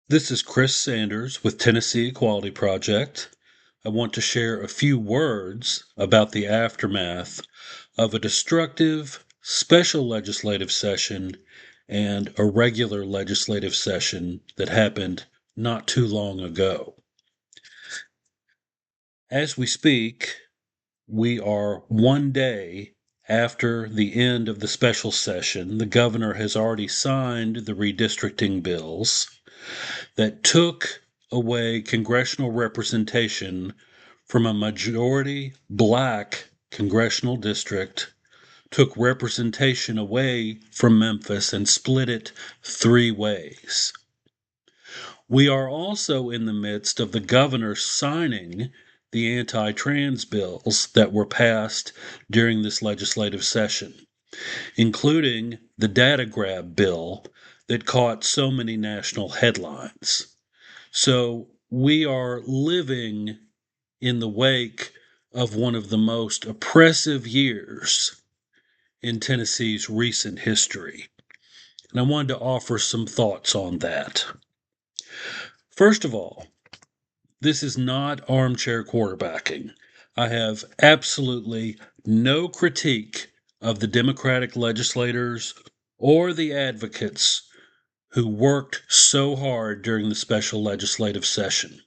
This is Chris Sanders with Tennessee Equality Project. I want to share a few words about the aftermath of a destructive special legislative session and a regular legislative session that happened not too long ago. As we speak, we are one day after the end of the special session. The governor has already signed the redistricting bills that took away congressional representation from a majority black congressional district, took representation away from Memphis, and split it three ways. We are also in the midst of the governor signing the anti-trans bills that were passed during this legislative session, including the data grab bill that caught so many national headlines. So we are living in the wake of one of the most oppressive years in Tennessee's recent history. And I wanted to offer some thoughts on that. First of all, this is not armchair quarterbacking. I have absolutely no critique of the Democratic legislators or the advocates who worked so hard during the special legislative session.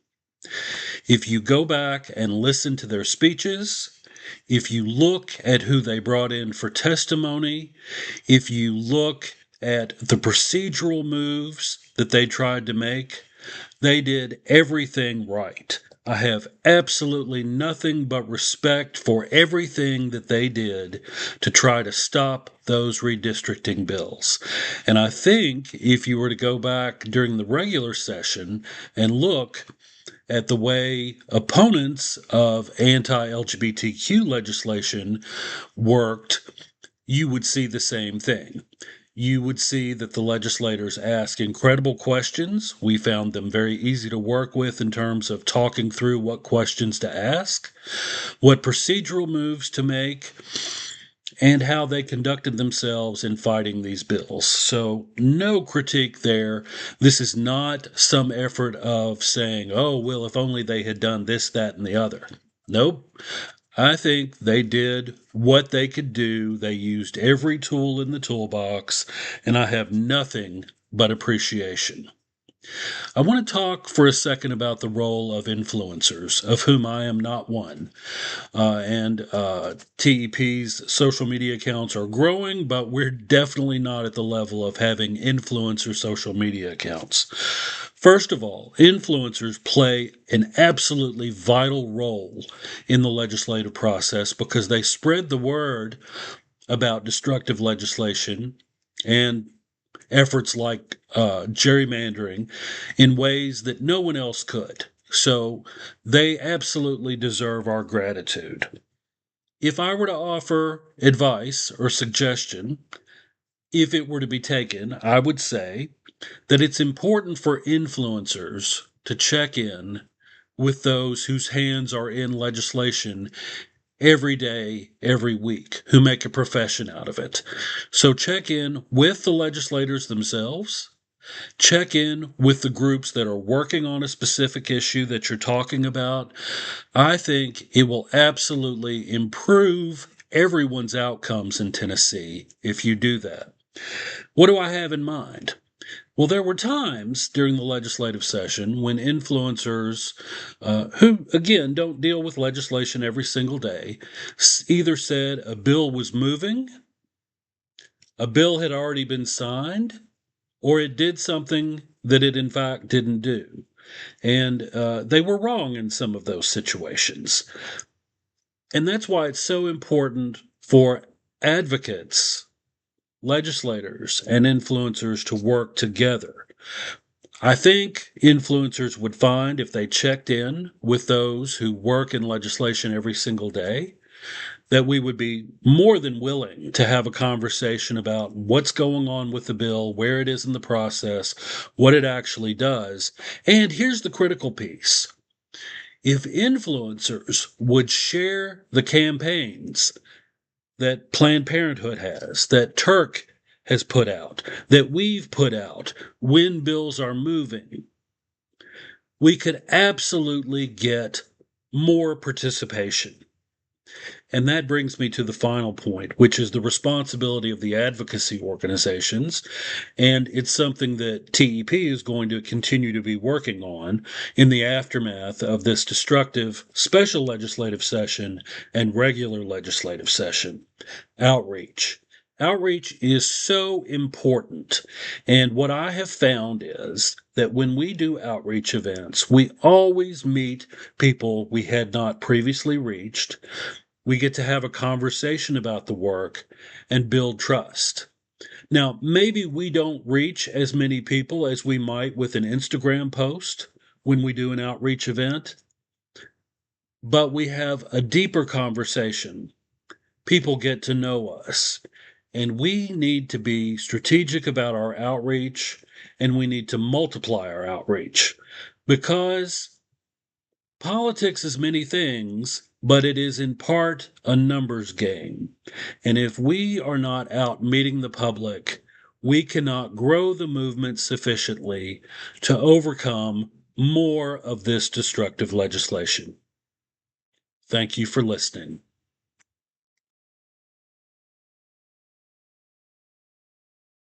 If you go back and listen to their speeches, if you look at who they brought in for testimony, if you look at the procedural moves that they tried to make, they did everything right. I have absolutely nothing but respect for everything that they did to try to stop those redistricting bills. And I think if you were to go back during the regular session and look at the way opponents of anti-LGBTQ legislation worked, you would see the same thing. You would see that the legislators ask incredible questions. We found them very easy to work with in terms of talking through what questions to ask, what procedural moves to make, and how they conducted themselves in fighting these bills. So, no critique there. This is not some effort of saying, oh, well, if only they had done this, that, and the other. Nope. I think they did what they could do. They used every tool in the toolbox, and I have nothing but appreciation. I want to talk for a second about the role of influencers, of whom I am not one. And TEP's social media accounts are growing, but we're definitely not at the level of having influencer social media accounts. First of all, influencers play an absolutely vital role in the legislative process because they spread the word about destructive legislation and efforts like gerrymandering in ways that no one else could. So they absolutely deserve our gratitude. If I were to offer advice or suggestion, if it were to be taken, I would say that it's important for influencers to check in with those whose hands are in legislation every day, every week, who make a profession out of it. So check in with the legislators themselves. Check in with the groups that are working on a specific issue that you're talking about. I think it will absolutely improve everyone's outcomes in Tennessee if you do that. What do I have in mind? Well, there were times during the legislative session when influencers, who again don't deal with legislation every single day, either said a bill was moving, a bill had already been signed, or it did something that it in fact didn't do. And they were wrong in some of those situations. And that's why it's so important for advocates, legislators, and influencers to work together. I think influencers would find if they checked in with those who work in legislation every single day, that we would be more than willing to have a conversation about what's going on with the bill, where it is in the process, what it actually does. And here's the critical piece. If influencers would share the campaigns that Planned Parenthood has, that Turk has put out, that we've put out when bills are moving, we could absolutely get more participation. And that brings me to the final point, which is the responsibility of the advocacy organizations. And it's something that TEP is going to continue to be working on in the aftermath of this destructive special legislative session and regular legislative session. Outreach. Outreach is so important. And what I have found is that when we do outreach events, we always meet people we had not previously reached. We get to have a conversation about the work and build trust. Now, maybe we don't reach as many people as we might with an Instagram post when we do an outreach event, but we have a deeper conversation. People get to know us, and we need to be strategic about our outreach, and we need to multiply our outreach because politics is many things, but it is in part a numbers game. And if we are not out meeting the public, we cannot grow the movement sufficiently to overcome more of this destructive legislation. Thank you for listening.